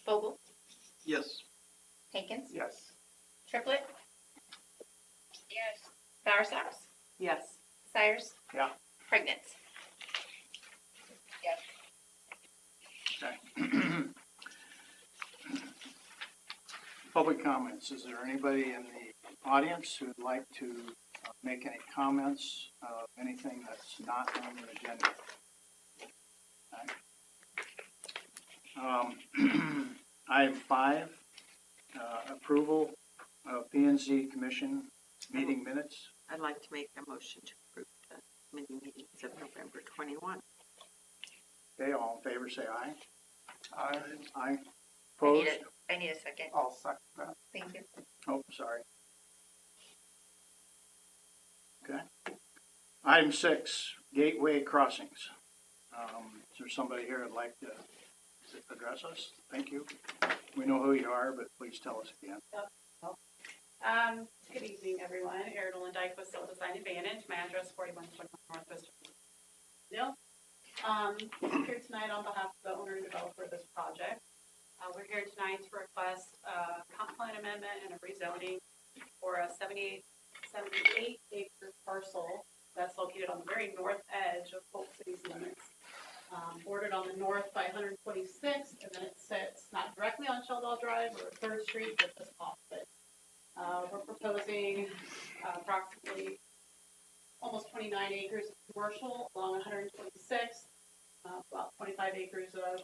Vogel, Yes. Hankins, Yes. Triplett, Yes. Bowersox, Yes. Cyrus, Yeah. Pregnant. Yes. Okay. Public comments. Is there anybody in the audience who would like to make any comments of anything that's not on the agenda? Item 5, approval of P&Z Commission meeting minutes. I'd like to make a motion to approve the committee meetings of November 21. Okay, all in favor say aye. Aye. Aye. Opposed? I need a second. I'll second that. Thank you. Oh, sorry. Okay. Item 6, gateway crossings. Is there somebody here who'd like to address us? Thank you. We know who you are, but please tell us again. Good evening, everyone. Erin Dyke with Civil Design Advantage. My address 4121 Northwest. Here tonight on behalf of the owner and developer of this project. We're here tonight to request a comp plan amendment and a rezoning for a 78 acre parcel that's located on the very north edge of Polk City's limits. Bordered on the north by 126th, and then it sits not directly on Sheldall Drive or 3rd Street, but just off it. We're proposing approximately almost 29 acres of commercial along 126, about 25 acres of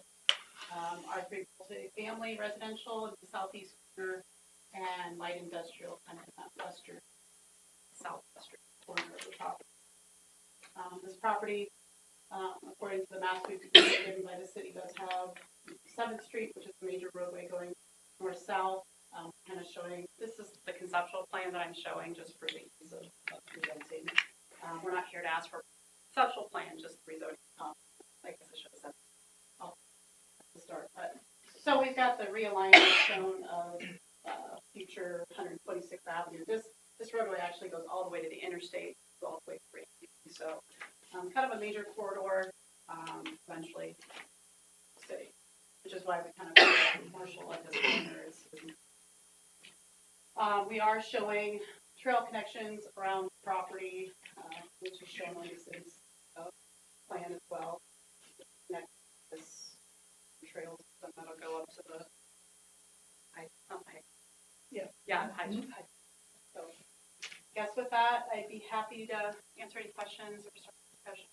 our family residential in the southeast corner, and light industrial kind of in that southwestern corner of the property. This property, according to the maps we've been given by the city, does have 7th Street, which is a major roadway going north-south. Kind of showing, this is the conceptual plan that I'm showing just for the ease of presenting. We're not here to ask for a conceptual plan, just rezoning. I guess I should have said to start. But so we've got the realignment shown of future 126th Avenue. This roadway actually goes all the way to the interstate, all the way to 3. So kind of a major corridor, eventually city, which is why we kind of have commercial at this corner. We are showing trail connections around the property, which is shown on the city's plan as well. Connect this trail, so that'll go up to the height. So, I guess with that, I'd be happy to answer any questions or start a discussion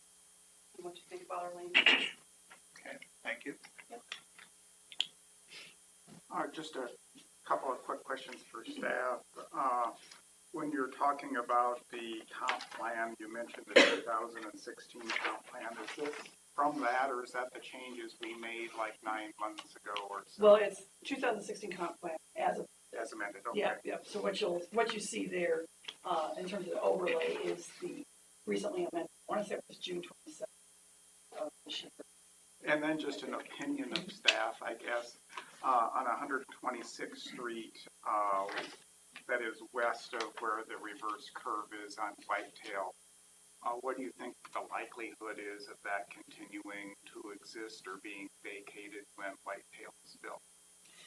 on what you think about our lane. Okay, thank you. Yep. Just a couple of quick questions for staff. When you're talking about the comp plan, you mentioned the 2016 comp plan. Is this from that, or is that the changes we made like 9 months ago or so? Well, it's 2016 comp plan as amended. Okay. yeah. So what you see there in terms of the overlay is the recently amended. I want to say it was June 27th of this year. And then just an opinion of staff, I guess, on 126th Street, that is west of where the reverse curve is on Whitetail. What do you think the likelihood is of that continuing to exist or being vacated when Whitetail is built?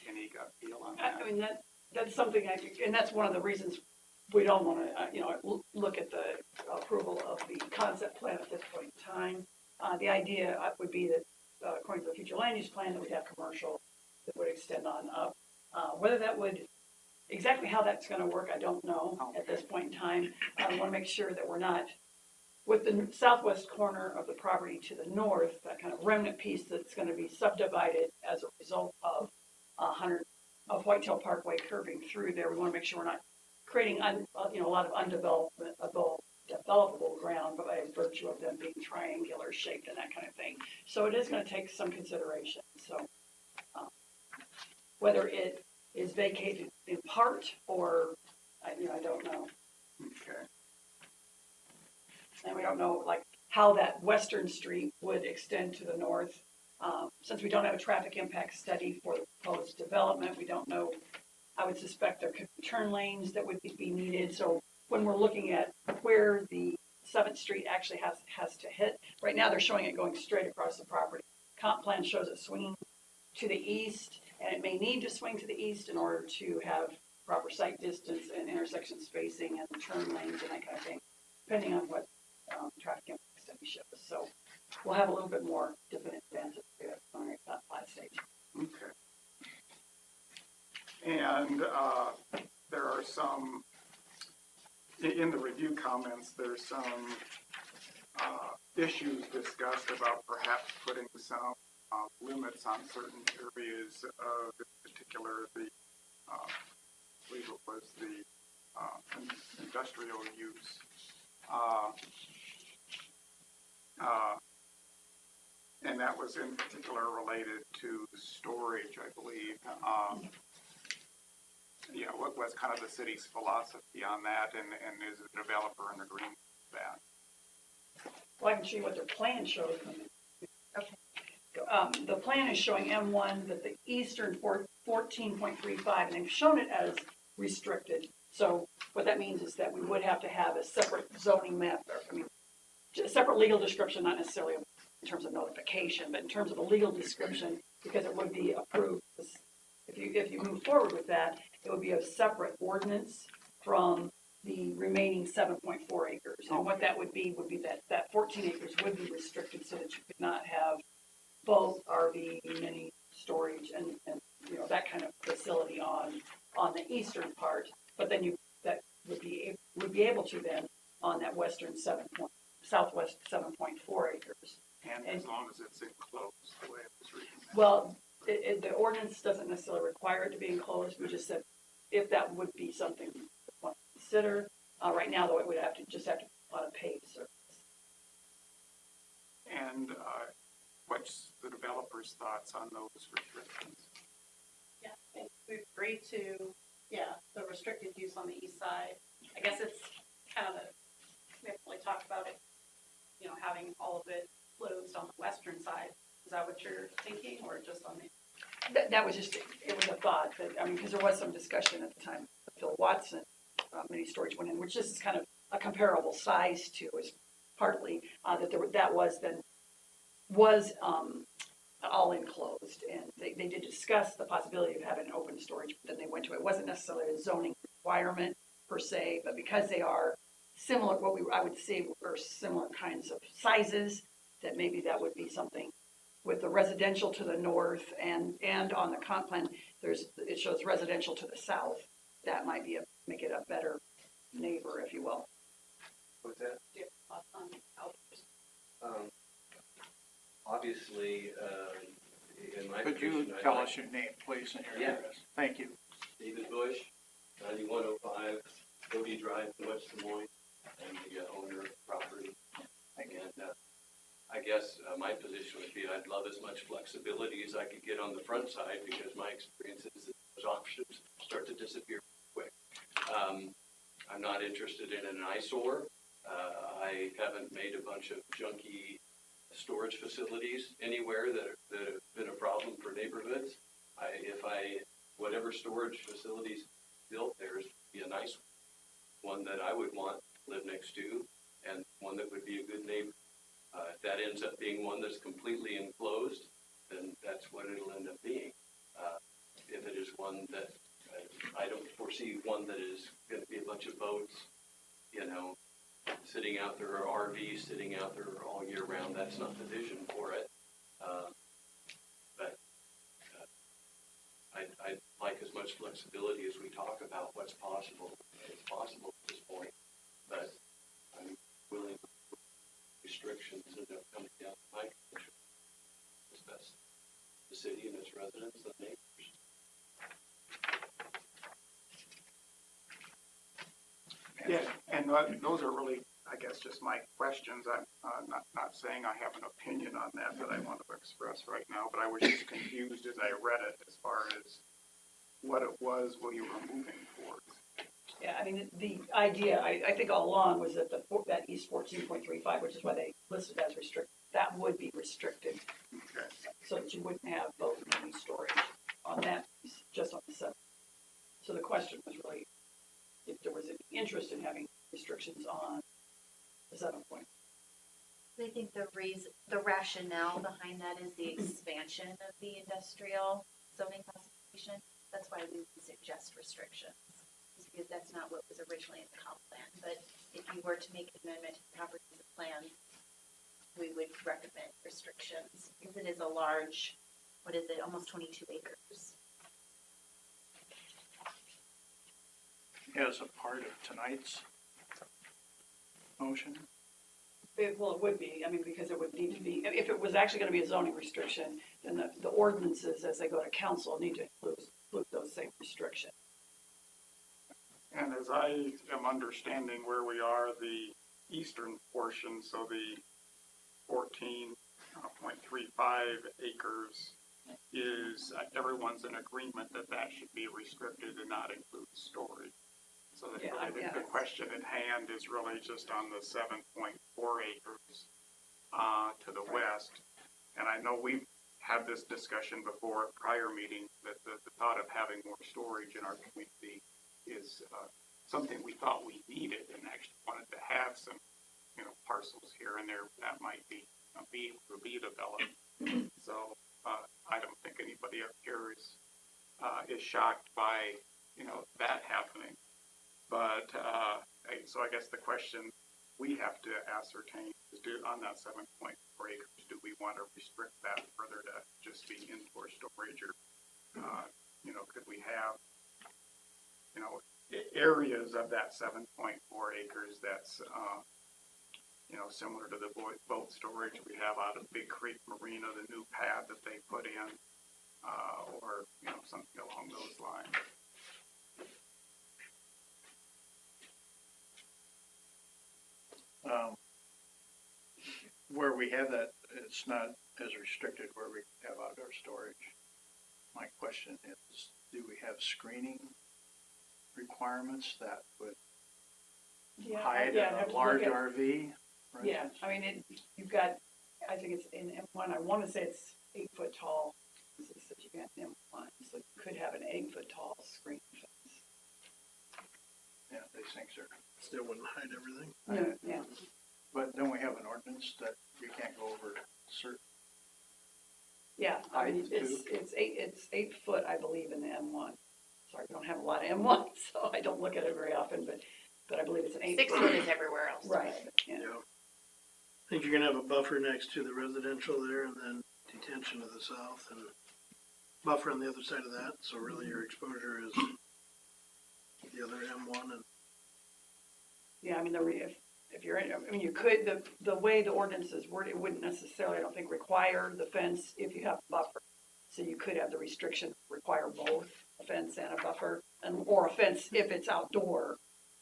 Any gut feel on that? I mean, that's something and that's one of the reasons we don't want to, look at the approval of the concept plan at this point in time. The idea would be that, according to the future land use plan, that we'd have commercial that would extend on up. Whether that would, exactly how that's going to work, I don't know at this point in time. I want to make sure that we're not, with the southwest corner of the property to the north, that kind of remnant piece that's going to be subdivided as a result of of Whitetail Parkway curving through there. We want to make sure we're not creating a lot of developable ground by virtue of them being triangular shaped and that kind of thing. So it is going to take some consideration. So whether it is vacated in part or I don't know. Okay. And we don't know how that western street would extend to the north. Since we don't have a traffic impact study for the proposed development, we don't know. I would suspect there could be turn lanes that would be needed. So when we're looking at where the 7th Street actually has to hit, right now they're showing it going straight across the property. Comp plan shows it swinging to the east and it may need to swing to the east in order to have proper sight distance and intersection spacing and turn lanes and that kind of thing, depending on what traffic impact study shows. So we'll have a little bit more definite answer on that last stage. Okay. And there are some, in the review comments, there's some issues discussed about perhaps putting some limits on certain areas of, in particular, the, I believe it was the industrial use. And that was in particular related to storage, I believe. Yeah, what was kind of the city's philosophy on that, and is the developer in agreement with that? Well, I can show you what their plan shows. Okay. The plan is showing M1 that the eastern 14.35, and they've shown it as restricted. So what that means is that we would have to have a separate zoning map, or, I mean, a separate legal description, not necessarily in terms of notification, but in terms of a legal description, because it would be approved. If you move forward with that, it would be a separate ordinance from the remaining 7.4 acres. And what that would be that 14 acres would be restricted so that you could not have both RV, mini storage, and you know, that kind of facility on the eastern part. But then that would be able to then on that southwest 7.4 acres. And as long as it's enclosed, the way it was written. Well, the ordinance doesn't necessarily require it to be enclosed. We just said if that would be something to consider. Right now, though, it would have to be on a paved surface. And what's the developer's thoughts on those restrictions? Yeah, I think we agreed to, the restricted use on the east side. I guess it's kind of we haven't really talked about it, you know, having all of it closed on the western side. Is that what you're thinking, or just on the? That was just, it was a thought that, I mean, because there was some discussion at the time, Phil Watson mini storage went in, which this is kind of a comparable size to, is partly that was all enclosed, and they did discuss the possibility of having an open storage, but then they went to it wasn't necessarily a zoning requirement per se, but because they are similar, I would say were similar kinds of sizes, that maybe that would be something with the residential to the north and on the comp plan, it shows residential to the south. That might be make it a better neighbor, if you will. What's that? Do you have thoughts on outdoors? Obviously, in my Could you position, I'd tell like- us your name, please, and your Yeah. address? Thank you. David Bush, 9105 Cody Drive in West Des Moines. I'm the owner of the property. Thank you. And I guess my position would be I'd love as much flexibility as I could get on the front side, because my experience is that those options start to disappear quick. I'm not interested in an eyesore. I haven't made a bunch of junky storage facilities anywhere that have been a problem for neighborhoods. Whatever storage facilities built there is be a nice one that I would want to live next to, and one that would be a good neighbor. If that ends up being one that's completely enclosed, then that's what it'll end up being. If it is one that, I don't foresee one that is going to be a bunch of boats, you know, sitting out there, or RVs sitting out there all year round. That's not the vision for it. But I'd like as much flexibility as we talk about what's possible. It's possible at this point, but I'm willing to put restrictions that are coming down my control. It's best the city and its residents and neighbors. Yeah, and those are really, I guess, just my questions. I'm not saying I have an opinion on that I want to express right now, but I was just confused as I read it as far as what it was we were moving towards. Yeah, I mean, the idea, I think all along was that that East 14.35, which is why they listed as restricted, that would be restricted, Okay. so that you wouldn't have both mini storage on that piece, just on the 7. So the question was really if there was an interest in having restrictions on the 7 point. I think the rationale behind that is the expansion of the industrial zoning classification. location. That's why we would suggest restrictions, is because that's not what was originally in the comp plan. But if you were to make an amendment to the comprehensive plan, we would recommend restrictions, because it is a large, what is it, almost 22 acres. As a part of tonight's motion, Well, it would be, I mean, because it would need to be, if it was actually gonna be a zoning restriction, then the ordinances, as they go to council, need to include those same restrictions. And as I am understanding where we are, the eastern portion, so the 14.35 acres is, everyone's in agreement that that should be restricted and not include storage. So that Yeah, I think yeah. the question at hand is really just on the 7.4 acres to the west. And I know we've had this discussion before at prior meetings, that the thought of having more storage in our community is something we thought we needed, and actually wanted to have some, parcels here and there that might be developed. So I don't think anybody up here is shocked by that happening. But so I guess the question we have to ascertain is, on that 7.4 acres, do we want to restrict that further to just be indoor storage, or could we have areas of that 7.4 acres that's similar to the boat storage we have out of Big Creek Marina, the new pad that they put in, or something along those lines. Where we have that, it's not as restricted where we have outdoor storage. My question is, do we have screening requirements that would hide have a to large look at- RV? for Yeah, instance? I mean, you've got, I think it's in M1, I wanna say it's 8 foot tall, this is that you got in M1, so you could have an 8 foot tall screen fence. Yeah, these things are, Still wouldn't hide everything. Yeah, but don't we have an ordinance that you can't go over certain? yeah, I mean, Height, too? it's 8 foot, I believe, in the M1. Sorry, we don't have a lot of M1, so I don't look at it very often, but I believe it's an 8 6 foot. foot is everywhere else. Right, yeah. Yeah. I think you're gonna have a buffer next to the residential there, and then detention to the south, and buffer on the other side of that, so really your exposure is the other M1, and Yeah, I mean, if you're in, I mean, you could, the way the ordinance is worded, it wouldn't necessarily, I don't think, require the fence if you have a buffer. So you could have the restriction require both a fence and a buffer, or a fence if it's outdoor.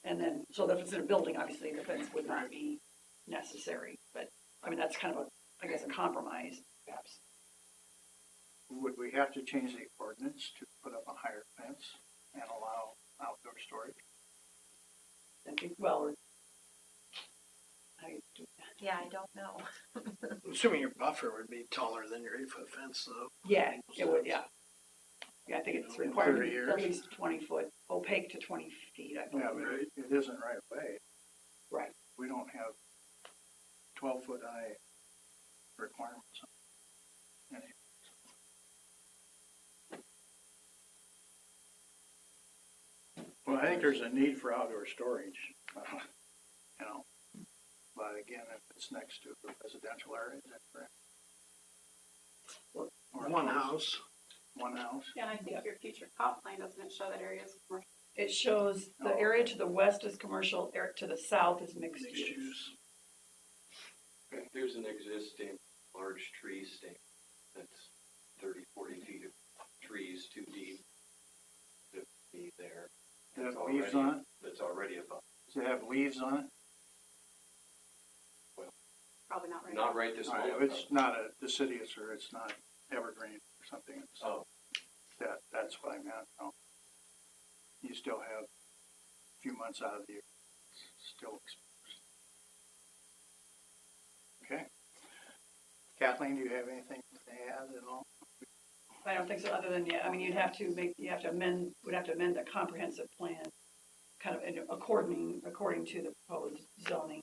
And then, so if it's in a building, obviously the fence would not be necessary, but, I mean, that's kind of I guess, a compromise, perhaps. Would we have to change the ordinance to put up a higher fence and allow outdoor storage? I think, well, or, how you do that? Yeah, I don't know. assuming your buffer would be taller than your 8 foot fence, though. Yeah, it would, yeah. Yeah, I think it's In required 30 years? at least 20 foot, opaque to 20 feet, I Yeah, believe. but it isn't right away. Right. We don't have 12-foot high requirements. Well, I think there's a need for outdoor storage, but again, if it's next to a residential area, is that correct? Well, Or One house, One house? Yeah, and I think your future comp plan doesn't show that area is commercial. It shows the Oh, area okay. to the west is commercial, area to the south is mixed mixed use. use. There's an existing large tree stand that's 30, 40 feet of trees too deep to be there. Does it That's have leaves already- on it? That's already above. Does it have leaves on it? Probably not right Not now. right this All right, moment. if it's not a deciduous or it's not evergreen or something, it's, Oh, that's what I meant. No. You still have a few months out of the year, it's still exposed. Okay. Kathleen, do you have anything to add at all? I don't think so, other than, yeah, I mean, would have to amend the comprehensive plan, kind of according to the proposed zoning.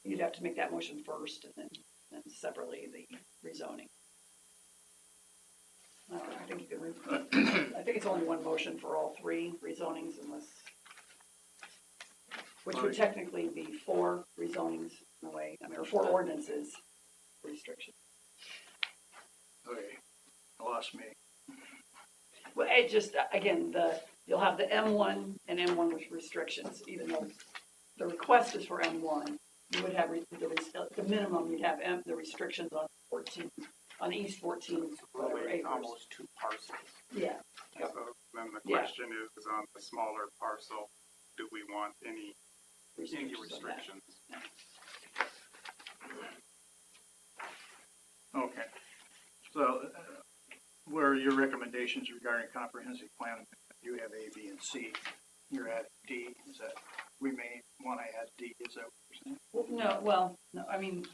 You'd have to make that motion first and then separately the rezoning. I think I think it's only one motion for all three rezonings unless, which would technically be 4 rezonings in a way, I mean, or 4 ordinances for restriction. Okay, lost me. Well, it just, again, you'll have the M1 and M1 with restrictions, even though the request is for M1, you would have the minimum, you'd have the restrictions on 14, on East 14 Really, acres. almost 2 parcels. Yeah, So then the Yeah. question is on the smaller parcel, do we want any restrictions on that. restrictions? Okay. So, where are your recommendations regarding comprehensive plan? You have A, B, and C. You're at D. Is that, we may want to add D, is that what you're saying? No, I mean,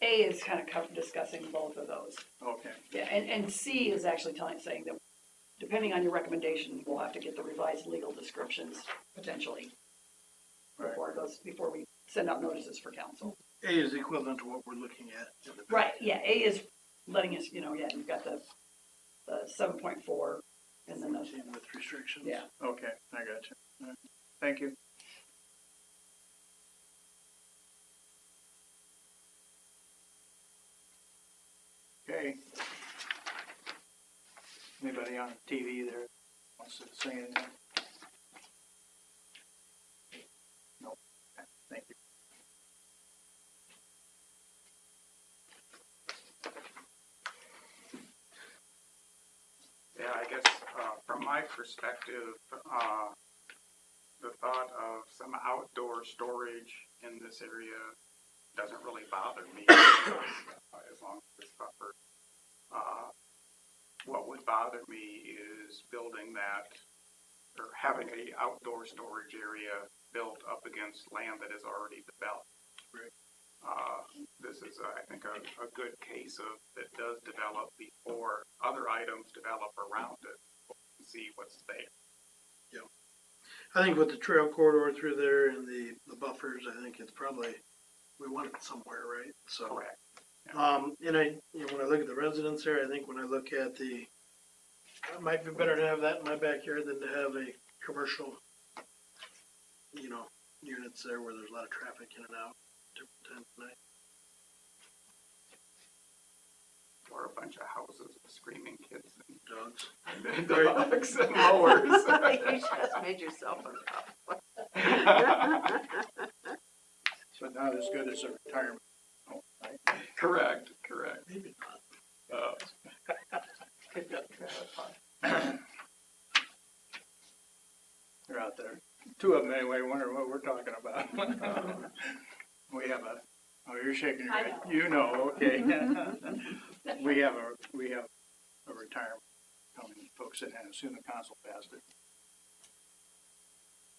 A is kind of discussing both of those. Okay, Yeah, and C is actually saying that depending on your recommendation, we'll have to get the revised legal descriptions potentially right. before we send out notices for council. A is equivalent to what we're looking at. in the Right, yeah, A is letting us, you've got the 7.4 and then the, packaging with restrictions. yeah. Okay, I got you. All right. Thank you. Okay. Anybody on TV there wants to say anything? No. Okay, thank you. Yeah, I guess from my perspective, the thought of some outdoor storage in this area doesn't really bother me as long as it's buffered. What would bother me is building that or having a outdoor storage area built up against land that is already developed. Right. This is, I think, a good case of that does develop before other items develop around it. We'll see what's there. I think with the trail corridor through there and the buffers, I think it's probably, we want it somewhere, right? So, Correct. and when I look at the residents there, I think when I look at it might be better to have that in my backyard than to have a commercial, units there where there's a lot of traffic in and out different times of night. Or a bunch of houses with screaming kids Dogs. and dogs and mowers. You just made yourself uncomfortable. So not as good as a retirement home, right? Correct. Maybe not. Could be a trailer park. They're out there. 2 of them anyway, wondering what we're talking about. We have you're shaking your I head. know. You know, okay. We have a retirement coming, folks, and as soon as the council passed it.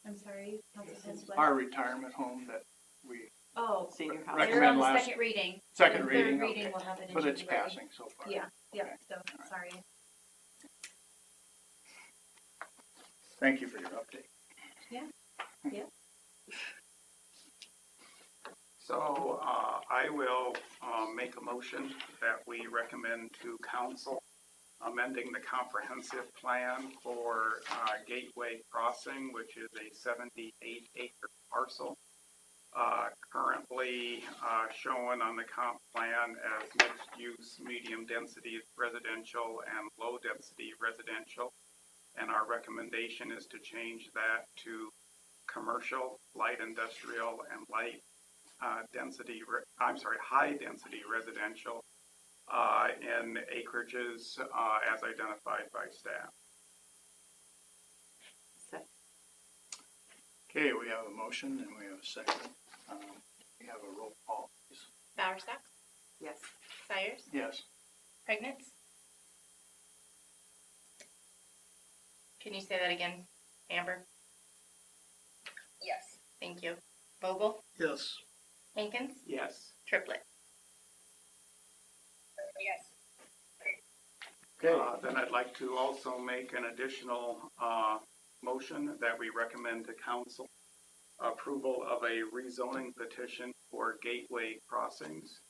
I'm sorry, Council says what? Our retirement home that we Oh, Senior house. Right. they're on recommend the last- second reading. second The reading, Third reading, okay. we'll have it in But it's January. passing so far. Yeah, Okay. so, sorry. Thank you for your update. So I will make a motion that we recommend to council amending the comprehensive plan for Gateway Crossing, which is a 78-acre parcel. Currently shown on the comp plan as mixed-use, medium-density residential and low-density residential. And our recommendation is to change that to commercial, light industrial, and high-density residential in acreages as identified by staff. Okay, we have a motion and we have a second. We have a roll call, please. Bowersox, Yes. Sires, Yes. Pregnant. Can you say that again, Amber? Yes. Thank you. Vogel, Yes. Hankins, Yes. Triplett. Yes. Okay, Then I'd like to also make an additional motion that we recommend to council approval of a rezoning petition for Gateway Crossings.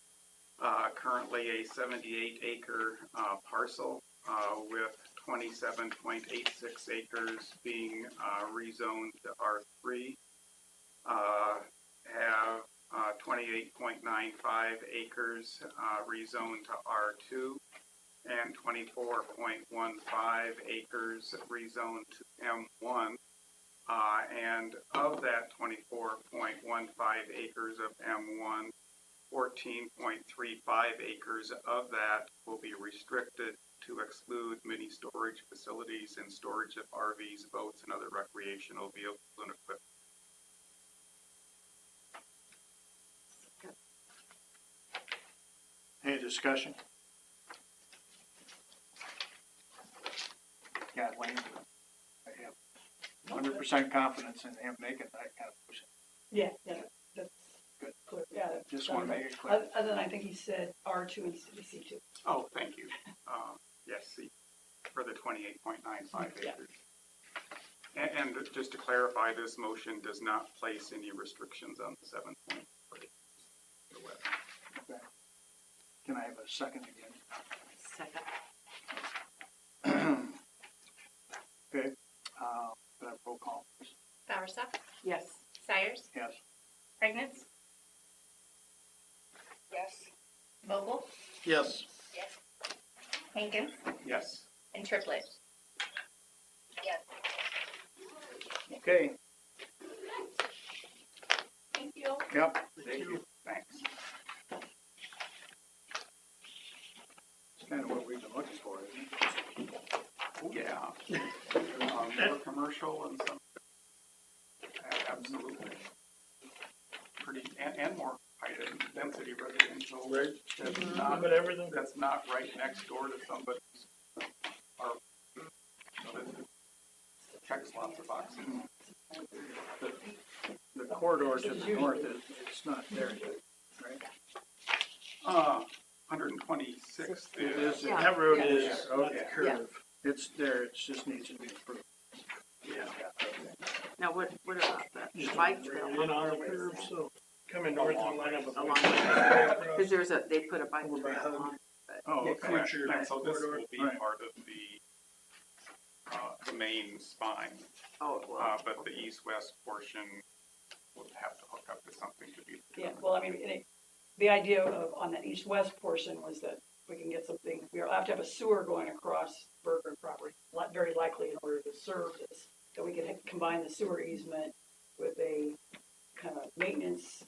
Currently a 78-acre parcel with 27.86 acres being rezoned to R3. Have 28.95 acres rezoned to R2 and 24.15 acres rezoned to M1. And of that 24.15 acres of M1, 14.35 acres of that will be restricted to exclude mini storage facilities and storage of RVs, boats, and other recreational vehicles and equipment. Any discussion? Yeah, Wayne, I have 100% confidence in him making that kind of motion. Yeah, that's Good. clear, yeah. that's Just done want to right. make it clear. Other than I think he said R2 and C2. Oh, thank you. Yes, see, for the 28.95 Yeah. acres. And just to clarify, this motion does not place any restrictions on the 7.3. Okay. Can I have a second again? Second. Okay, could I have roll call, please? Bowersock, Yes. Sires, Yes. Pregnant, Yes. Vogel, Yes. Hankins, Yes. and Triplett. Yes. Okay, Thank you. yep, Thank you. Thanks. it's kind of what we've been looking for, isn't it? Yeah. More commercial and some, absolutely. Pretty, and more high density residential. Right. That's not, But everything. that's not right next door to somebody's, or, so that checks lots of boxes. The corridor to the north is, it's not there yet, right? 126th It is. is, Yeah. That road Yeah. is, Yeah. not the Okay. curve. It's there, it just needs to be approved. Yeah. Now, what about the Just bike right trail? in on the curve, so coming north and line up. Along Because there's they put a bike Over by trail Hug. on. Oh, Yeah, okay. Correct. future And so this corridor. will be Right. part of the main spine, Oh, well. but the east-west portion would have to hook up to something to be. Yeah, well, I mean, the idea of, on that east-west portion was that we can get something, we'll have to have a sewer going across Berger property, very likely in order to serve this. That we can combine the sewer easement with a kind of maintenance,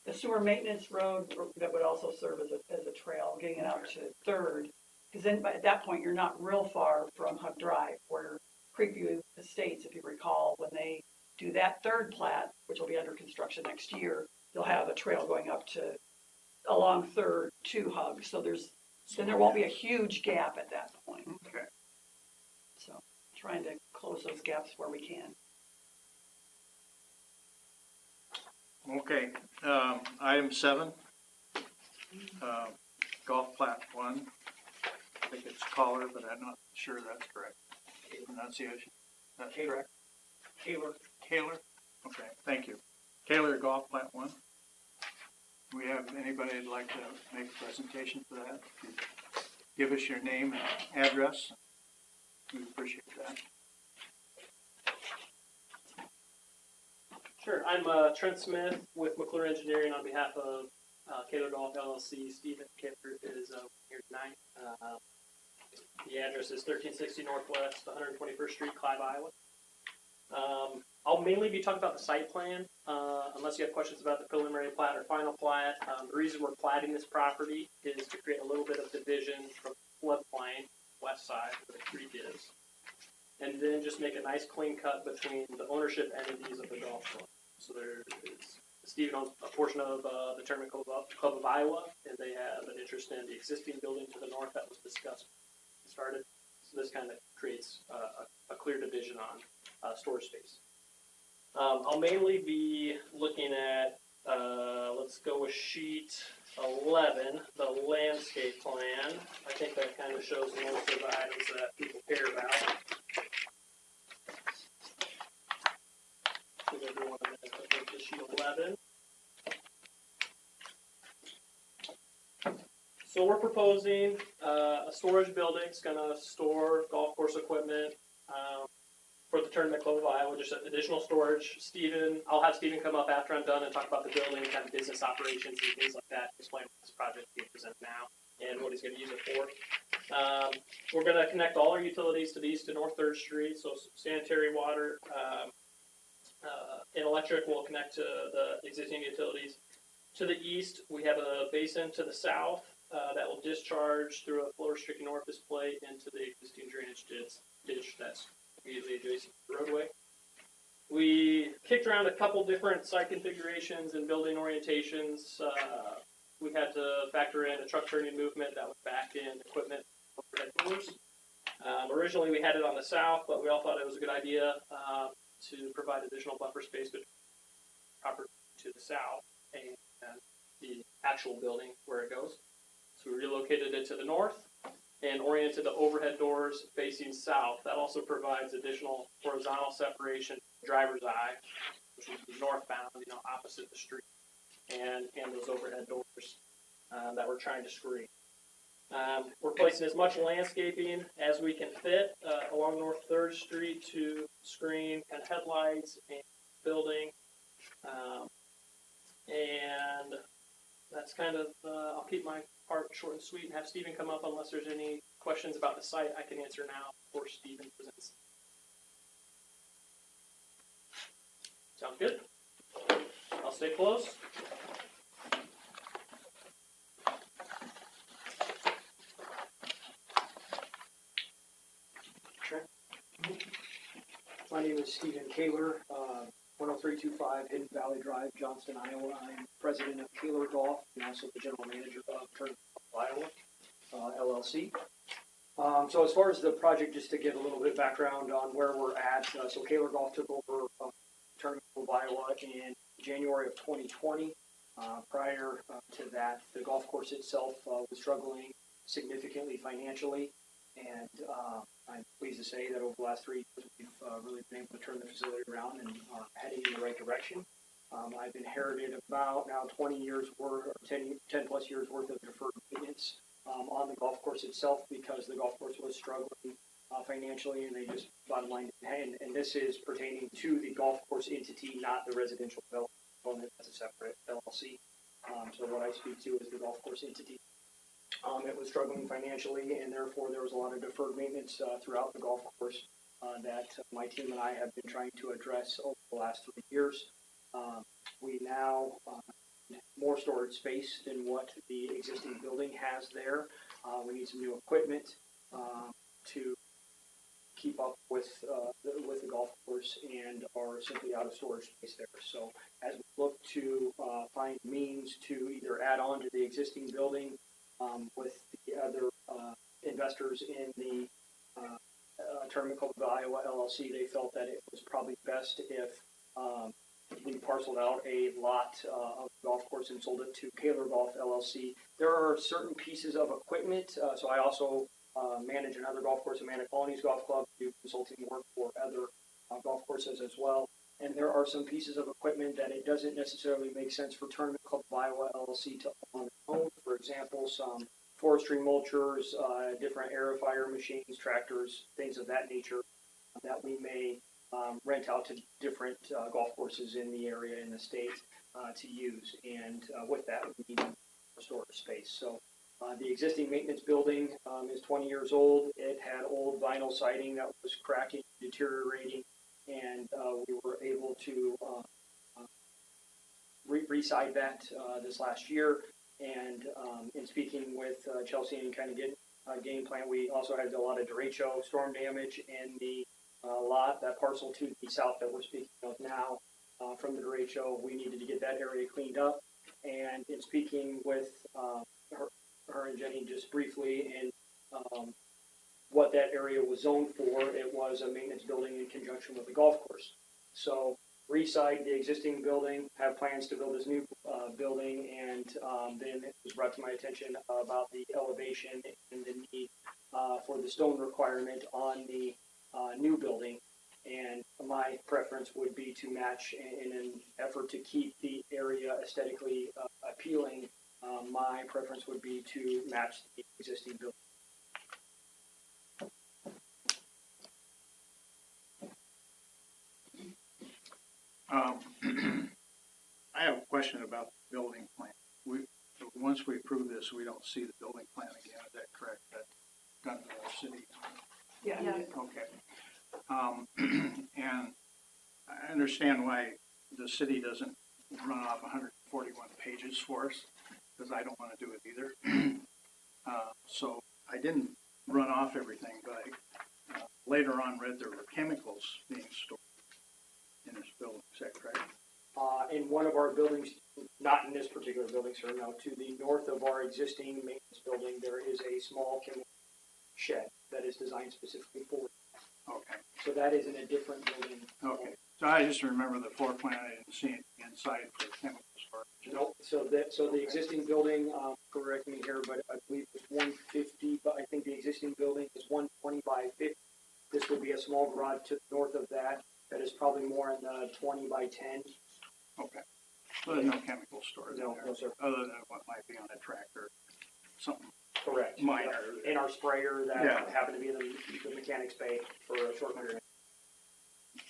the sewer maintenance road that would also serve as a trail, getting it out to Third. Because then at that point, you're not real far from Hug Drive, where Creekview Estates, if you recall, when they do that third plat, which will be under construction next year, they'll have a trail going up to, along Third to Hug. So then there won't be a huge gap at that point. Okay. So trying to close those gaps where we can. Okay, item 7, golf plat 1. I think it's Caller, but I'm not sure that's correct. Pronunciation, that's correct? Kaler. Okay, thank you. Kaler golf plat 1. Do we have anybody that'd like to make a presentation for that? Give us your name and address. We appreciate that. Sure, I'm Trent Smith with McClure Engineering on behalf of Kaler Golf LLC. Stephen Kipper is here tonight. The address is 1360 Northwest, 121st Street, Clive, Iowa. I'll mainly be talking about the site plan, unless you have questions about the preliminary plat or final plat. The reason we're platting this property is to create a little bit of division from floodplain, west side where the creek is, and then just make a nice clean cut between the ownership entities of the golf club. So there is, Stephen owns a portion of the Tournament Club of Iowa, and they have an interest in the existing building to the north that was discussed and started. So this kind of creates a clear division on storage space. I'll mainly be looking at, let's go with sheet 11, the landscape plan. I think that kind of shows most of the items that people care about. Give everyone a minute to flip to sheet 11. So So we're proposing a storage building. It's gonna store golf course equipment for the Tournament Club of Iowa, just additional storage. I'll have Stephen come up after I'm done and talk about the building, kind of business operations and things like that, explain what this project is being presented now and what he's gonna use it for. We're gonna connect all our utilities to the east to North Third Street, so sanitary, water, and electric will connect to the existing utilities. To the east, we have a basin to the south that will discharge through a flow restricted orifice plate into the existing drainage ditch that's immediately adjacent to the roadway. We kicked around a couple different site configurations and building orientations. We had to factor in a truck turning movement that would back in equipment overhead doors. Originally, we had it on the south, but we all thought it was a good idea to provide additional buffer space between property to the south and the actual building where it goes. So we relocated it to the north and oriented the overhead doors facing south. That also provides additional horizontal separation from the driver's eye, which would be northbound, opposite the street, and those overhead doors that we're trying to screen. We're placing as much landscaping as we can fit along North 3rd Street to screen kind of headlights and building. And that's kind of, I'll keep my part short and sweet and have Stephen come up unless there's any questions about the site I can answer now before Stephen presents. Sounds good? I'll stay close. My name is Stephen Kaler, 10325 Hidden Valley Drive, Johnston, Iowa. I'm president of Kaler Golf and also the general manager of Tournament of Iowa, LLC. So as far as the project, just to get a little bit of background on where we're at, so Kaler Golf took over Tournament of Iowa in January of 2020. Prior to that, the golf course itself was struggling significantly financially. And I'm pleased to say that over the last 3 years, we've really been able to turn the facility around and are heading in the right direction. I've inherited about now 20 years worth, or 10 plus years worth of deferred maintenance on the golf course itself because the golf course was struggling financially, and they just bottom line. And this is pertaining to the golf course entity, not the residential development component. That's a separate LLC. So what I speak to is the golf course entity. It was struggling financially, and therefore there was a lot of deferred maintenance throughout the golf course that my team and I have been trying to address over the last 3 years. We now need more storage space than what the existing building has there. We need some new equipment to keep up with the golf course and are simply out of storage space there. So as we look to find means to either add on to the existing building with the other investors in the Tournament Club of Iowa LLC, they felt that it was probably best if we parceled out a lot of the golf course and sold it to Kaler Golf LLC. There are certain pieces of equipment, so I also manage another golf course, Amanda Colony's Golf Club, do consulting work for other golf courses as well. And there are some pieces of equipment that it doesn't necessarily make sense for Tournament Club of Iowa LLC to own. For example, some forestry mulchers, different aerifier machines, tractors, things of that nature that we may rent out to different golf courses in the area in the state to use. And with that, we need storage space. So the existing maintenance building is 20 years old. It had old vinyl siding that was cracking, deteriorating, and we were able to re-side that this last year. And in speaking with Chelsea and kind of getting a game plan, we also had a lot of derecho storm damage in the lot, that parcel to the south that we're speaking of now from the derecho. We needed to get that area cleaned up. And in speaking with her and Jenny just briefly, and what that area was zoned for, it was a maintenance building in conjunction with the golf course. So reside the existing building, have plans to build this new building, and then it was brought to my attention about the elevation and the need for the stone requirement on the new building. And my preference would be to match in an effort to keep the area aesthetically appealing My preference would be to match the existing building. I have a question about the building plan. Once we approve this, we don't see the building plan again, is that correct? That's done to our city? Yeah. Yeah. Okay. And I understand why the city doesn't run off 141 pages for us, because I don't want to do it either. So I didn't run off everything, but I later on read there were chemicals being stored in this building, is that correct? In one of our buildings, not in this particular building, sir, no, to the north of our existing maintenance building, there is a small chemical shed that is designed specifically for it. Okay, So that is in a different building. okay. So I just remember the floor plan, I didn't see it inside for chemical storage. No, so the existing building, correct me here, but I believe it's 150, but I think the existing building is 120 by 50. This would be a small garage to the north of that, that is probably more in the 20 by 10. Okay. So there's no chemical storage in No, there? no, sir. Other than what might be on a tractor, something Correct. minor. In our sprayer that Yeah. happened to be in the mechanics bay for a short period.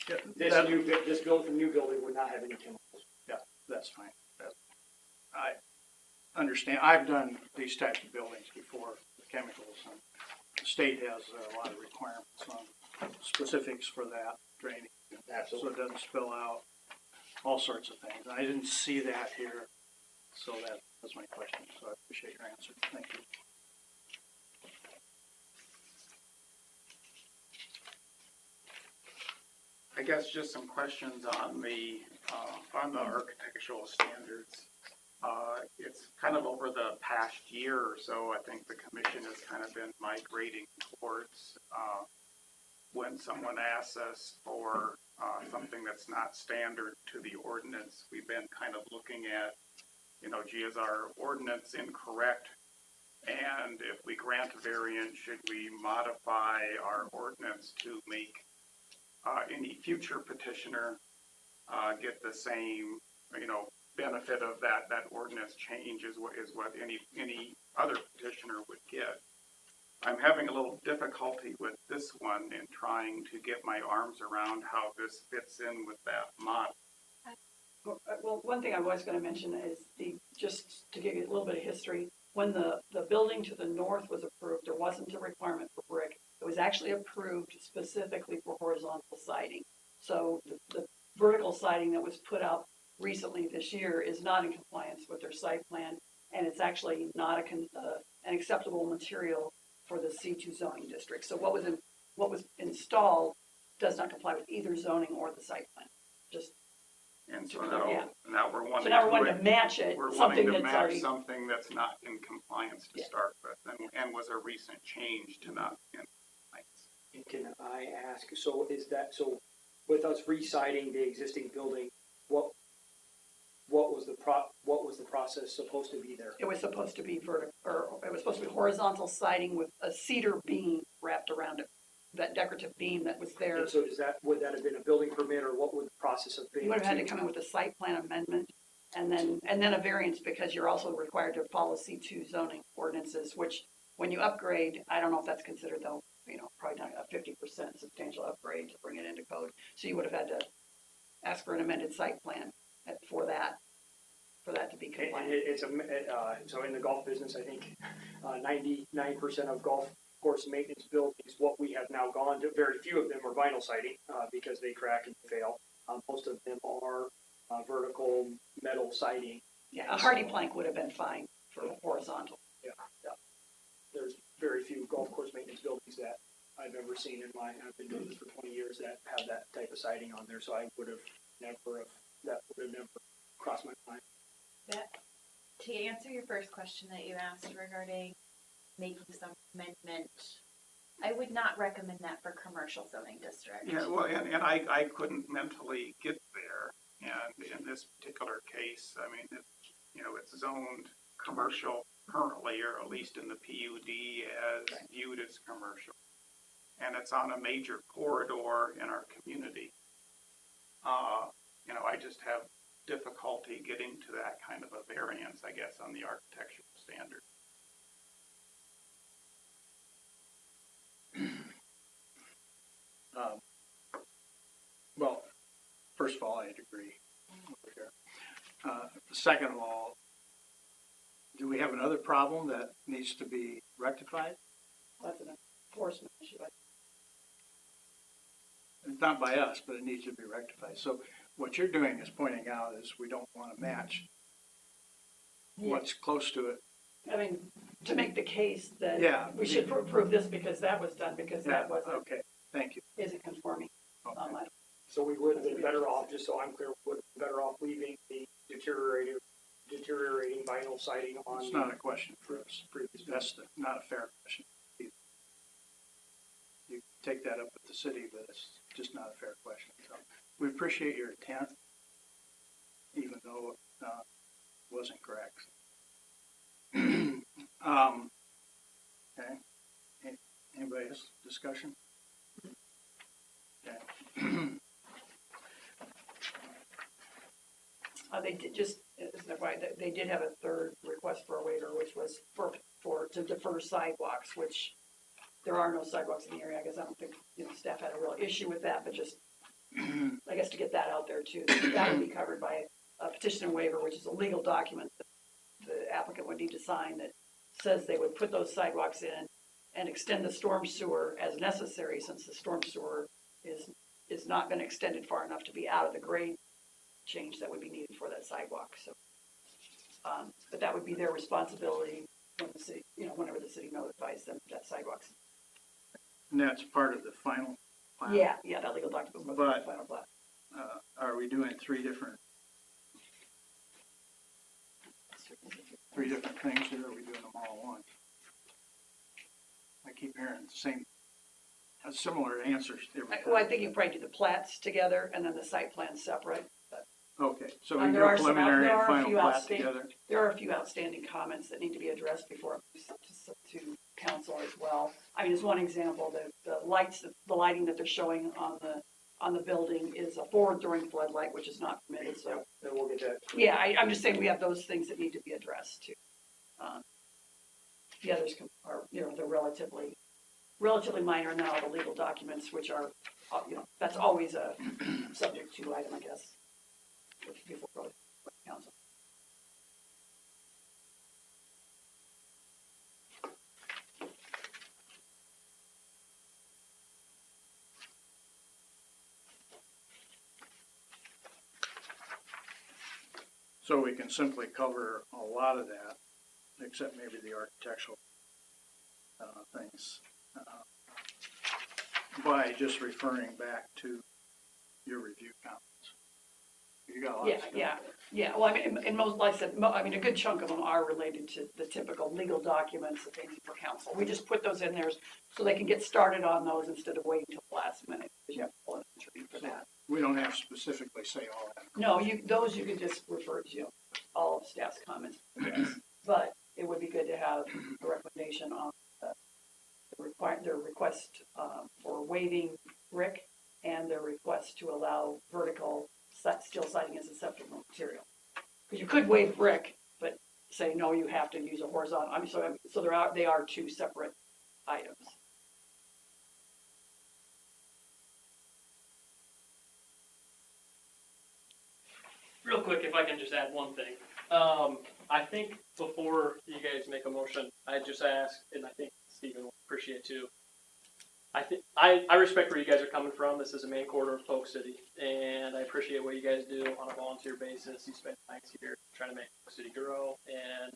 Yeah, This new building would not have any chemicals. that's fine. I understand. I've done these types of buildings before, the chemicals, and the state has a lot of requirements on specifics for that drainage. Absolutely. So it doesn't spill out, all sorts of things. I didn't see that here, so that was my question, so I appreciate your answer. Thank you. I guess just some questions on the architectural standards. It's kind of over the past year or so, I think the commission has kind of been migrating towards when someone asks us for something that's not standard to the ordinance, we've been kind of looking at, gee, is our ordinance incorrect? And if we grant a variance, should we modify our ordinance to make any future petitioner get the same, benefit of that ordinance change is what any other petitioner would get. I'm having a little difficulty with this one in trying to get my arms around how this fits in with that model. Well, one thing I was going to mention is just to give you a little bit of history, when the building to the north was approved, there wasn't a requirement for brick. It was actually approved specifically for horizontal siding. So the vertical siding that was put out recently this year is not in compliance with their site plan, and it's actually not an acceptable material for the C2 zoning district. So what was installed does not comply with either zoning or the site plan. And so Yeah. now we're wanting So now we're wanting to match it, we're something wanting to that's match already. something that's not in compliance to Yeah. start with, and was a recent change to not be in compliance. And can I ask, so with us re-siding the existing building, what was the process supposed to be there? It was supposed to be it was supposed to be horizontal siding with a cedar beam wrapped around it, that decorative beam that was there. And so would that have been a building permit, or what would the process have been? You would have had to come in with a site plan amendment and then a variance, because you're also required to follow C2 zoning ordinances, which when you upgrade, I don't know if that's considered though, probably not a 50% substantial upgrade to bring it into code. So you would have had to ask for an amended site plan for that to be And compliant. so in the golf business, I think 99% of golf course maintenance buildings, what we have now gone to, very few of them are vinyl siding because they crack and fail. Most of them are vertical metal siding. Yeah, a hardy plank would have been fine for horizontal. There's very few golf course maintenance buildings that I've ever seen I've been doing this for 20 years that have that type of siding on there, so that would have never crossed my mind. To answer your first question that you asked regarding making some amendment, I would not recommend that for commercial zoning district. Yeah, well, and I couldn't mentally get there, and in this particular case, I mean, it's zoned commercial currently, or at least in the PUD as viewed as commercial. And it's on a major corridor in our community. I just have difficulty getting to that kind of a variance, I guess, on the architectural standard. Well, first of all, I'd agree over here. Second of all, do we have another problem that needs to be rectified? That's an enforcement issue. It's not by us, but it needs to be rectified. So what you're doing is pointing out is we don't want to match what's close to it. I mean, to make the case that Yeah. we should approve this because that was done, because that wasn't, Okay, thank you. isn't conforming. Okay. So we would have been better off, just so I'm clear, would have been better off leaving the deteriorating vinyl siding on. It's not a question for us. That's not a fair question. You take that up with the city, but it's just not a fair question. So we appreciate your intent, even though it wasn't correct. Okay. Anybody else discussion? Okay. They did just, isn't that right, they did have a third request for a waiver, which was to defer sidewalks, which there are no sidewalks in the area. I guess I don't think, staff had a real issue with that, but just, I guess to get that out there too. That would be covered by a petition and waiver, which is a legal document that the applicant would need to sign that says they would put those sidewalks in and extend the storm sewer as necessary, since the storm sewer is not been extended far enough to be out of the grade change that would be needed for that sidewalk. So, but that would be their responsibility when the city, whenever the city notifies them that sidewalks. And that's part of the final plan. Yeah, that legal document was But- the final plat. Are we doing three different things here, or are we doing them all at once? I keep hearing the same, similar answers every time. Well, I think you probably do the plats together and then the site plan separate. Okay, so we There do are some out- preliminary there and are a final few plat outstanding- together? There are a few outstanding comments that need to be addressed before it moves to council as well. I mean, as one example, the lighting that they're showing on the building is a forward-throwing floodlight, which is not permitted, so. And we'll get that. Yeah, I'm just saying we have those things that need to be addressed too. The others are, they're relatively minor now, the legal documents, which are, that's always a subject to item, I guess, before going to council. So we can simply cover a lot of that, except maybe the architectural things, by just referring back to your review comments. You got a lot of stuff. Yeah. Well, I mean, and most, like I said, a good chunk of them are related to the typical legal documents that they need for council. We just put those in there so they can get started on those instead of waiting till the last minute, because you have to pull an entry for that. We don't have to specifically say all that. No, those you could just refer to, all of staff's comments, yes. But it would be good to have a recommendation on their request for waiving brick and their request to allow vertical steel siding as a acceptable material. Because you could waive brick, but say, no, you have to use a horizontal. I mean, so they are two separate items. Real quick, if I can just add one thing. I think before you guys make a motion, I just ask, and I think Stephen will appreciate too. I respect where you guys are coming from. This is a main corridor of Polk City, and I appreciate what you guys do on a volunteer basis. You spend nights here trying to make Polk City grow, and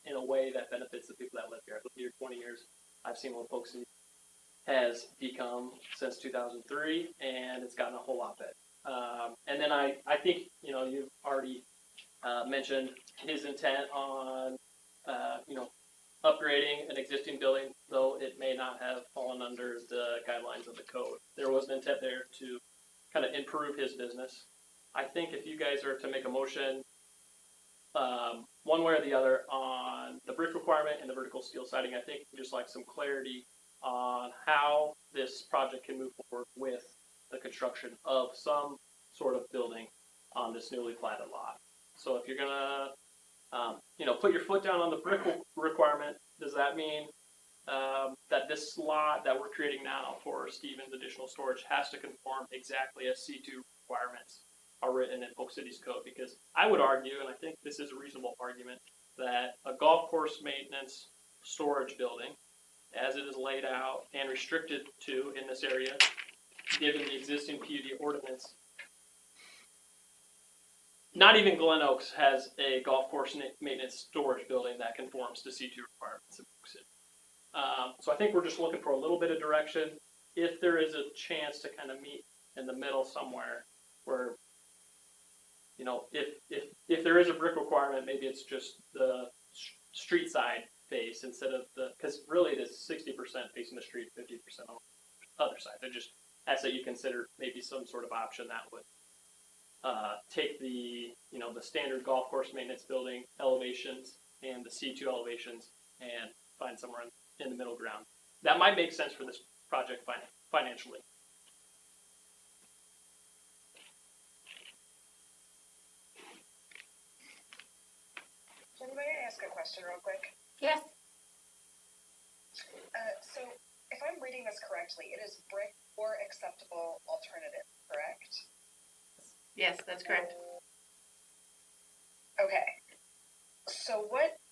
in a way that benefits the people that live here. I've lived here 20 years. I've seen what Polk City has become since 2003, and it's gotten a whole lot better. And then I think, you've already mentioned his intent on, upgrading an existing building, though it may not have fallen under the guidelines of the code. There was an intent there to kind of improve his business. I think if you guys are to make a motion, one way or the other on the brick requirement and the vertical steel siding, I think just like some clarity on how this project can move forward with the construction of some sort of building on this newly platted lot. So if you're gonna, put your foot down on the brick requirement, does that mean that this lot that we're creating now for Stevens additional storage has to conform exactly as C2 requirements are written in Polk City's code? Because I would argue, and I think this is a reasonable argument, that a golf course maintenance storage building, as it is laid out and restricted to in this area, given the existing PUD ordinance, not even Glen Oaks has a golf course maintenance storage building that conforms to C2 requirements in Polk City. So I think we're just looking for a little bit of direction. If there is a chance to kind of meet in the middle somewhere where, if there is a brick requirement, maybe it's just the street side face instead of because really it is 60% facing the street, 50% on the other side. They're just ask that you consider maybe some sort of option that would take the standard golf course maintenance building elevations and the C2 elevations and find somewhere in the middle ground. That might make sense for this project financially. Jenny, may I ask a question real quick? Yes. So if I'm reading this correctly, it is brick or acceptable alternative, correct? Yes, that's correct. Okay. So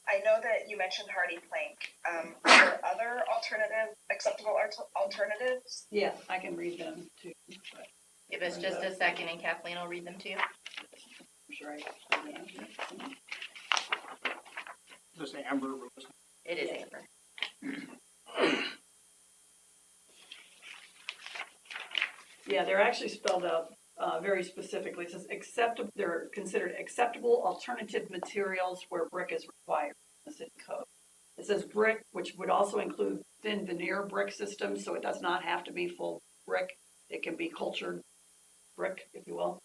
I know that you mentioned hardy plank. Are there other acceptable alternatives? Yeah, I can read them too, but Give us just a second and Kathleen will read them to you. I'm sure I. This amber rose. It is Amber. Yeah, they're actually spelled out very specifically. It says acceptable. They're considered acceptable alternative materials where brick is required in the city code. It says brick, which would also include thin veneer brick systems, so it does not have to be full brick. It can be cultured brick, if you will.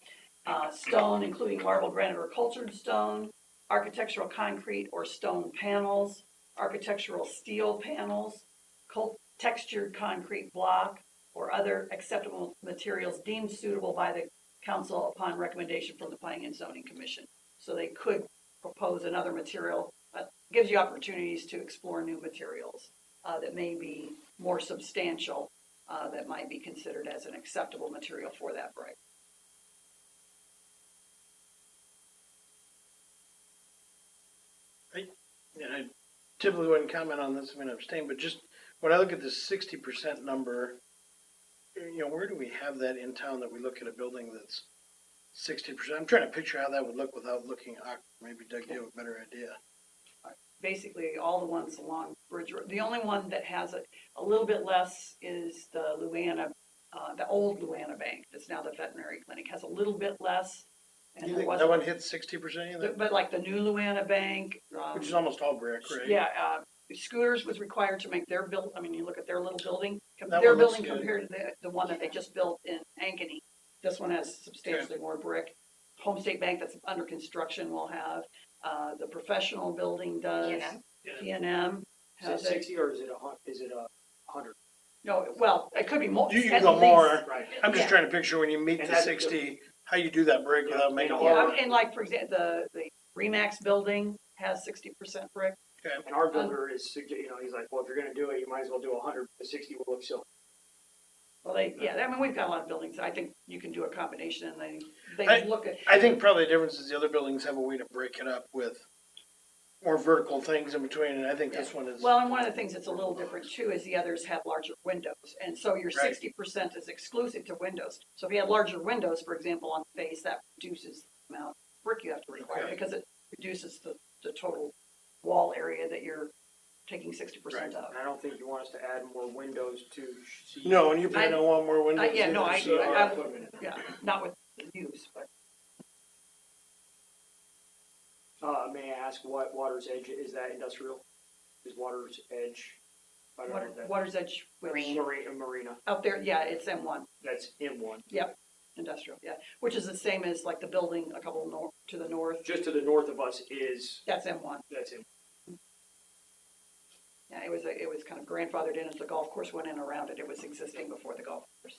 Stone, including marble, granite, or cultured stone. Architectural concrete or stone panels. Architectural steel panels. Textured concrete block, or other acceptable materials deemed suitable by the council upon recommendation from the Planning and Zoning Commission. So they could propose another material. Gives you opportunities to explore new materials that may be more substantial, that might be considered as an acceptable material for that brick. And I typically wouldn't comment on this, I'm gonna abstain, but just when I look at this 60% number, where do we have that in town that we look at a building that's 60%? I'm trying to picture how that would look without looking awkward. Maybe Doug, you have a better idea. Basically, all the ones along Bridge Road. The only one that has a little bit less is the the old Luana Bank, that's now the veterinary clinic, has a little bit less. Do you think that one hits 60%? You think? But like the new Luana Bank. Which is almost all brick, right? Yeah, Scooters was required to make their build, you look at their little building, That their one looks building good. compared to the one that they just built in Ankeny. This one has substantially more brick. Home State Bank that's under construction will have, the professional building does. P&M Is it has it. 60 or is it 100? No, well, it could be more. You at go least. more. Right. I'm just Yeah. trying to picture when you meet And the that's 60, how you do that break without making it Yeah, more. And like, for example, the Remax building has 60% brick. And our builder is, he's like, well, if you're gonna do it, you might as well do 100, the 60 will look silly. Well, we've got a lot of buildings. I think you can do a combination and they I- look at. I think probably the difference is the other buildings have a way to break it up with more vertical things in between, and I think this one is. Well, and one of the things that's a little different too is the others have larger windows. And so your Right. 60% is exclusive to windows. So if you have larger windows, for example, on the face, that reduces the amount of brick you have to require Okay. because it reduces the total wall area that you're taking 60% of. And I don't think you want us to add more windows to see. No, and you probably don't want more windows. Yeah, no, either, I so- do. our equipment. Yeah, not with the use, but May I ask what Water's Edge, is that industrial? Is Water's Edge? I don't know what that- Water's Edge Marina, out there, yeah, it's M1. that's M1. Industrial, yeah, which is the same as like the building a couple to the north, Just to the north of us is, that's M1. that's M. Yeah, it was kind of grandfathered in as the golf course went in around it, it was existing before the golf course.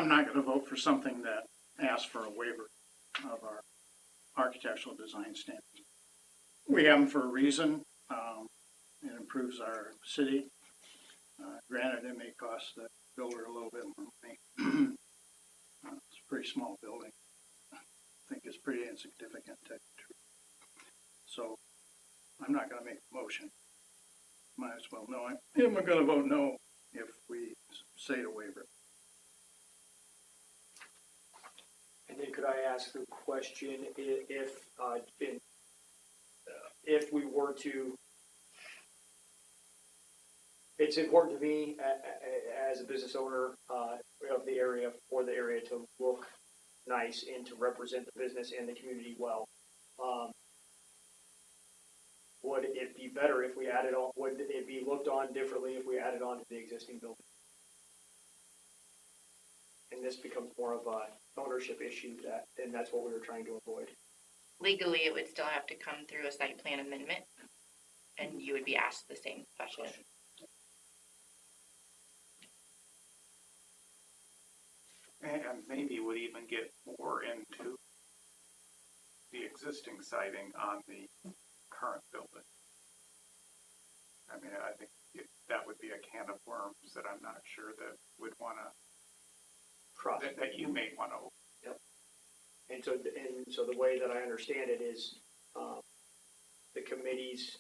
I'm not gonna vote for something that asks for a waiver of our architectural design standards. We have them for a reason. It improves our city. Granted, it may cost the builder a little bit more money. It's a pretty small building. I think it's pretty insignificant to, so I'm not gonna make a motion. Might as well know. I'm gonna vote no if we say to waiver it. And then could I ask the question, if we were to, it's important to me as a business owner of the area, for the area to look nice and to represent the business and the community well. Would it be better if we added on, would it be looked on differently if we added on to the existing building? And this becomes more of a ownership issue and that's what we were trying to avoid. Legally, it would still have to come through a site plan amendment, and you would be asked the same question. And maybe would even get more into the existing siding on the current building. I mean, I think that would be a can of worms that I'm not sure that would wanna, that you may wanna open. Yep. And so the way that I understand it is, the committee's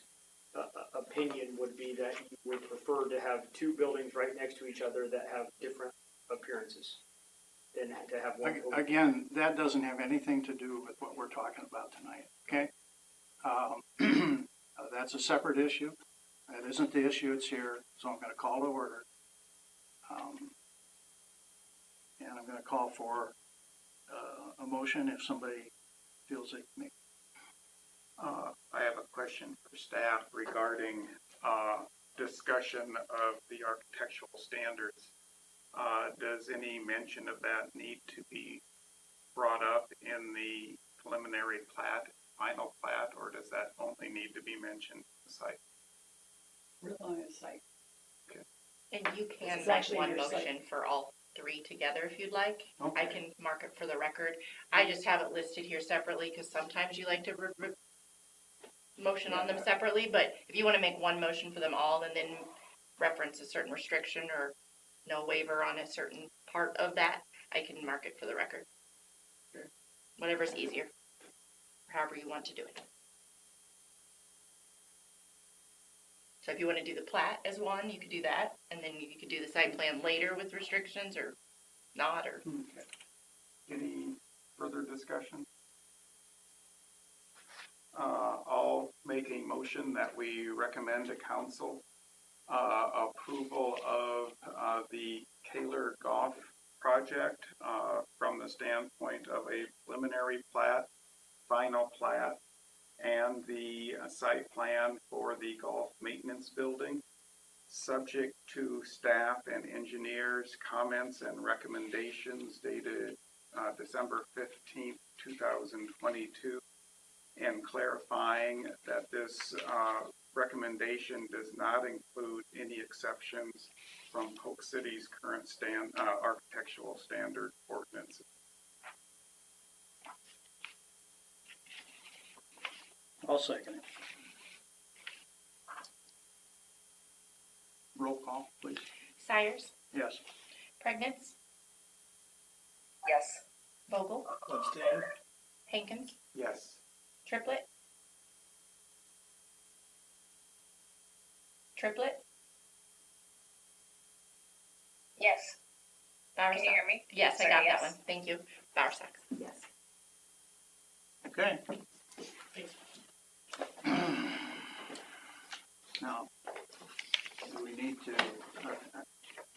opinion would be that you would prefer to have two buildings right next to each other that have different appearances than to have one. Again, that doesn't have anything to do with what we're talking about tonight, okay? That's a separate issue. That isn't the issue, it's here, so I'm gonna call to order. And I'm gonna call for a motion if somebody feels it may. I have a question for staff regarding discussion of the architectural standards. Does any mention of that need to be brought up in the preliminary plat, final plat, or does that only need to be mentioned in the site? We're on a site. And you can This is make actually one your site. motion for all three together if you'd like. I Okay. can mark it for the record. I just have it listed here separately because sometimes you like to motion on them separately, but if you want to make one motion for them all and then reference a certain restriction or no waiver on a certain part of that, I can mark it for the record. Okay. Whatever's easier, however you want to do it. So if you want to do the plat as one, you could do that, and then you could do the site plan later with restrictions or not, or. Okay. Any further discussion? I'll make a motion that we recommend to council approval of the Kaler Golf project from the standpoint of a preliminary plat, final plat, and the site plan for the golf maintenance building, subject to staff and engineers' comments and recommendations dated December 15th, 2022, and clarifying that this recommendation does not include any exceptions from Polk City's current architectural standard ordinance. I'll second it. Roll call, please. Sires, Yes. Pregnance, Yes. Vogel, Abstain. Hankins, Yes. Triplet. Triplet, Yes. Bowersox. Can you hear me? Yes, I Sorry, got yes. that one. Thank you. Bowersox. Yes. Okay. Now, do we need to,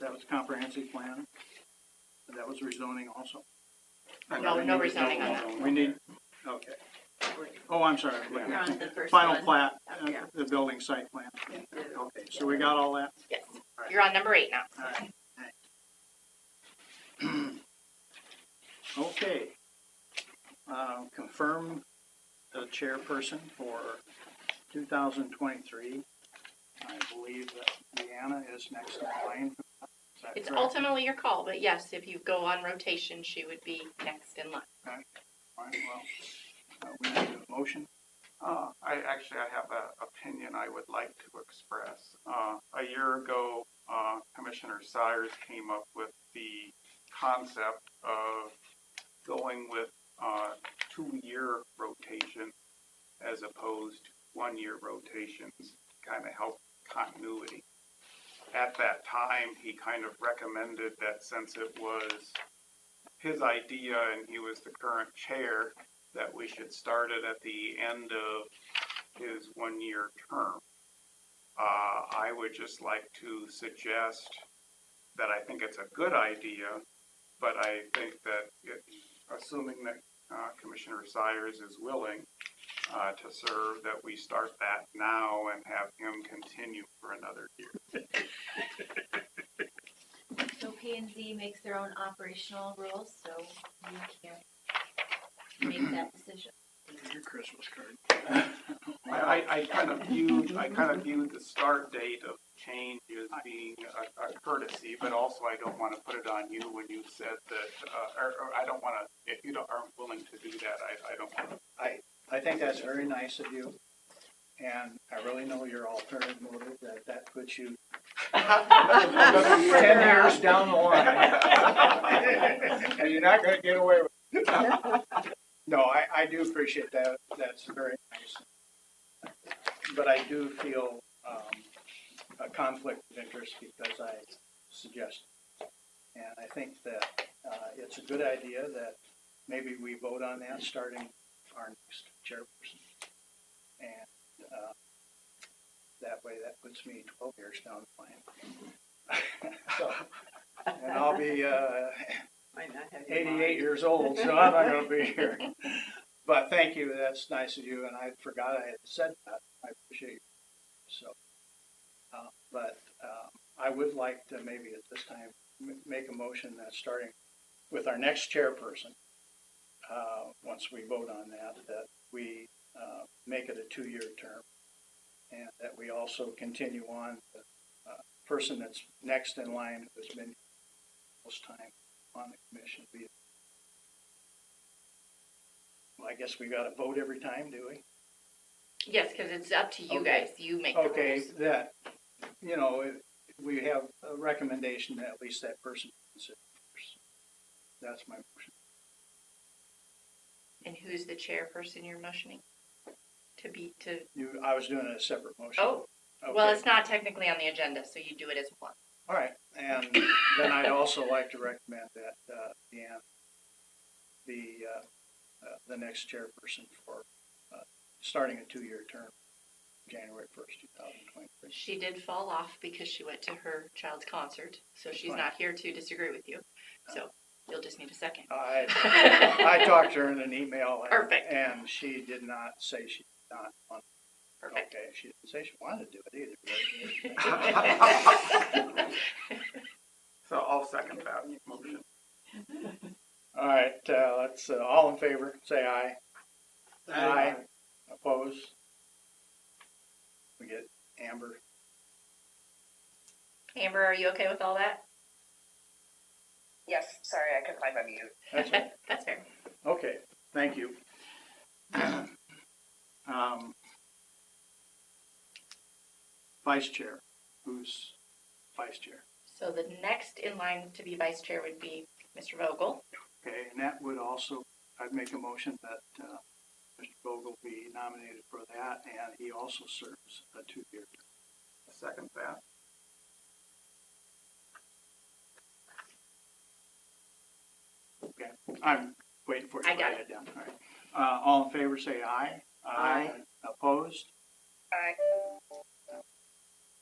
that was comprehensive plan? That was rezoning also? No, no rezoning on that. We need, okay. Oh, I'm sorry. You're on the first Final one. plat, Yeah. the building site plan. Okay, so we got all that? Yes. You're on number 8 now. All right. Thanks. Okay. Confirm the chairperson for 2023. I believe that Deanna is next in line. Is that It's correct? ultimately your call, but yes, if you go on rotation, she would be next in line. All right, well, we need a motion. I have an opinion I would like to express. A year ago, Commissioner Sires came up with the concept of going with 2-year rotation as opposed to 1-year rotations, kind of help continuity. At that time, he kind of recommended that since it was his idea and he was the current chair, that we should start it at the end of his 1-year term. I would just like to suggest that I think it's a good idea, but I think that assuming that Commissioner Sires is willing to serve, that we start that now and have him continue for another year. So P&Z makes their own operational rules, so you can't make that decision. Here's your Christmas card. I kind of viewed the start date of change as being a courtesy, but also I don't want to put it on you when you said that, or I don't want to, if you aren't willing to do that, I don't want to. I think that's very nice of you, and I really know your alternative motive, that puts you 10 years down the line. And you're not gonna get away with it. No, I do appreciate that, that's very nice. But I do feel a conflict of interest because I suggest, and I think that it's a good idea that maybe we vote on that starting our next chairperson. And that way, that puts me 12 years down the line. So, and I'll be Might not have your 88 mind. years old, so I'm not going to be here. But thank you, that's nice of you, and I forgot I had said that. I appreciate you. So, I would like to maybe at this time make a motion that starting with our next chairperson, once we vote on that we make it a 2-year term, and that we also continue on the person that's next in line who's been most time on the commission. Well, I guess we got to vote every time, do we? Yes, because it's up to you Okay. guys. You make the Okay, rules. that, we have a recommendation that at least that person consider first. That's my motion. And who's the chairperson you're motioning to? I was doing a separate motion. Oh, well, Okay. it's not technically on the agenda, so you do it as one. All right, and then I'd also like to recommend that Deanne be the next chairperson for starting a 2-year term, January 1st, 2023. She did fall off because she went to her child's concert, so she's Fine. not here to disagree with you. So you'll just need a second. I talked to her in an email. Perfect. And she did not say she did not want. Perfect. Okay, she didn't say she wanted to do it either. So I'll second that motion. All right, let's, all in favor, say aye. Aye. Opposed? We get Amber. Amber, are you okay with all that? Yes, sorry, I couldn't find my mute. That's right. That's fair. Okay, thank you. Vice Chair, who's Vice Chair? So the next in line to be vice chair would be Mr. Vogel. Okay, and that would also, I'd make a motion that Mr. Vogel be nominated for that, and he also serves a 2-year term. Second that. Okay, I'm waiting for you I to got write it down. All right. All in favor, say aye. Aye. Opposed? Aye.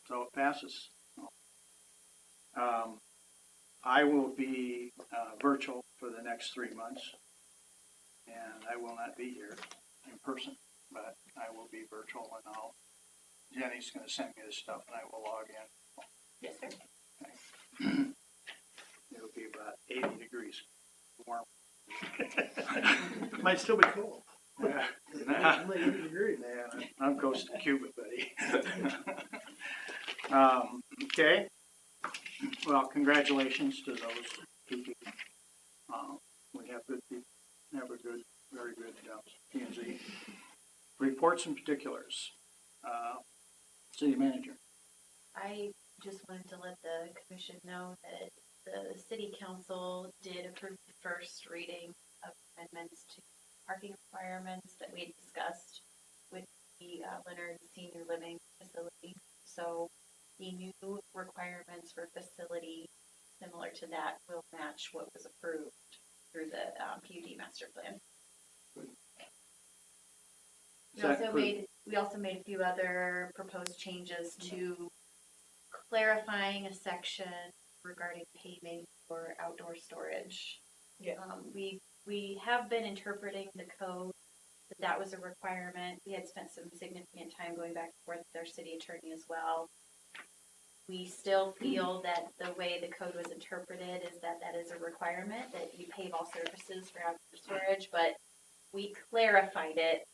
So it passes. I will be virtual for the next 3 months, and I will not be here in person, but I will be virtual, and Jenny's going to send me this stuff, and I will log in. Yes, sir. It'll be about 80 degrees warm. Might still be cold. Yeah. Only 80 degrees. Yeah, I'm close to Cuba, buddy. Okay. Well, congratulations to those two people. We have good people, have a good, very good P&Z. Reports and particulars. City manager. I just wanted to let the commission know that the city council did approve the first reading of amendments to parking requirements that we had discussed with the Leonard Senior Living Facility. So the new requirements for facility similar to that will match what was approved through the PUD master plan. We also made a few other proposed changes to clarifying a section regarding paving for outdoor storage. Yeah. We have been interpreting the code, that was a requirement. We had spent some significant time going back and forth with our city attorney as well. We still feel that the way the code was interpreted is that is a requirement, that you pave all surfaces for outdoor storage, but we clarified it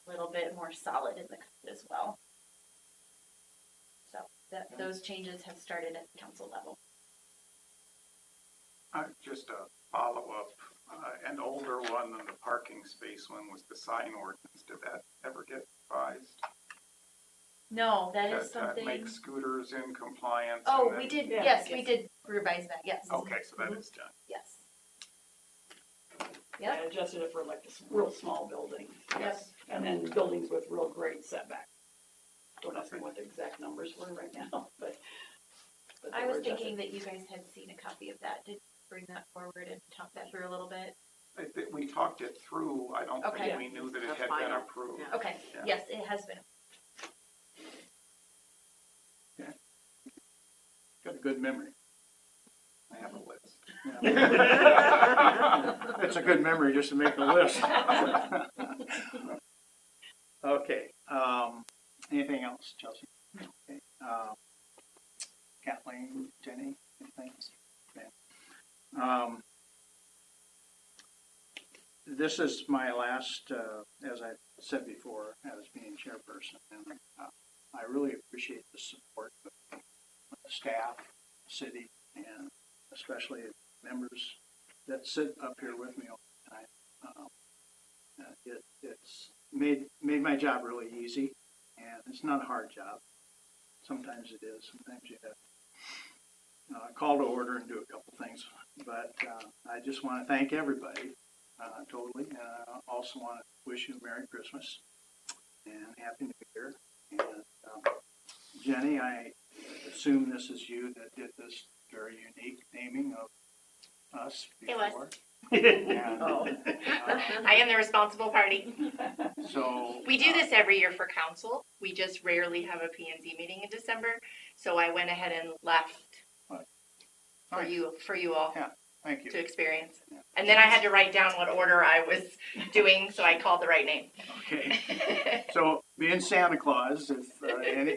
a little bit more solid in the code as well. So those changes have started at the council level. Just a follow-up, an older one than the parking space one was the sign ordinance. Did that ever get revised? No, that is something. That makes scooters in compliance. Oh, we did, yes, we did revise that, yes. Okay, so that is done. Yes. I adjusted it for like the real small buildings. Yes. And then buildings with real great setback. Don't ask me what the exact numbers were right now, but. I was thinking that you guys had seen a copy of that. Did you bring that forward and talk that through a little bit? We talked it through. I don't Okay. think we knew that it had been approved. Yeah. Okay, Yeah. yes, it has been. Got a good memory. I have a list. Yeah. It's a good memory just to make the list. Okay, anything else, Chelsea? Okay, Kathleen, Jenny, anything? Okay. This is my last, as I said before, as being chairperson, and I really appreciate the support of the staff, city, and especially members that sit up here with me all the time. It's made my job really easy, and it's not a hard job. Sometimes it is. Sometimes you have to call to order and do a couple things. But I just want to thank everybody totally. And I also want to wish you a Merry Christmas and Happy New Year. And Jenny, I assume this is you that did this very unique naming of us before. It was. And, I am the responsible party. so We do this every year for council. We just rarely have a P&Z meeting in December. So I went ahead and left for you all Yeah, thank you. to experience. Yeah. And then I had to write down what order I was doing, so I called the right name. Okay. So being Santa Claus, if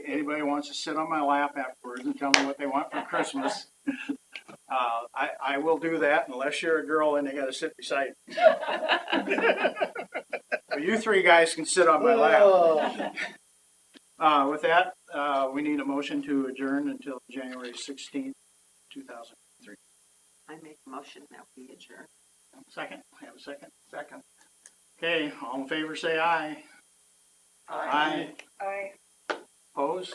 anybody wants to sit on my lap afterwards and tell me what they want for Christmas, I will do that unless you're a girl and they got to sit beside me. Well, you three guys can sit on my lap. With that, we need a motion to adjourn until January 16th, 2003. I make a motion that we adjourn. Second, have a second. Second. Okay, all in favor say aye. Aye. Aye. Opposed?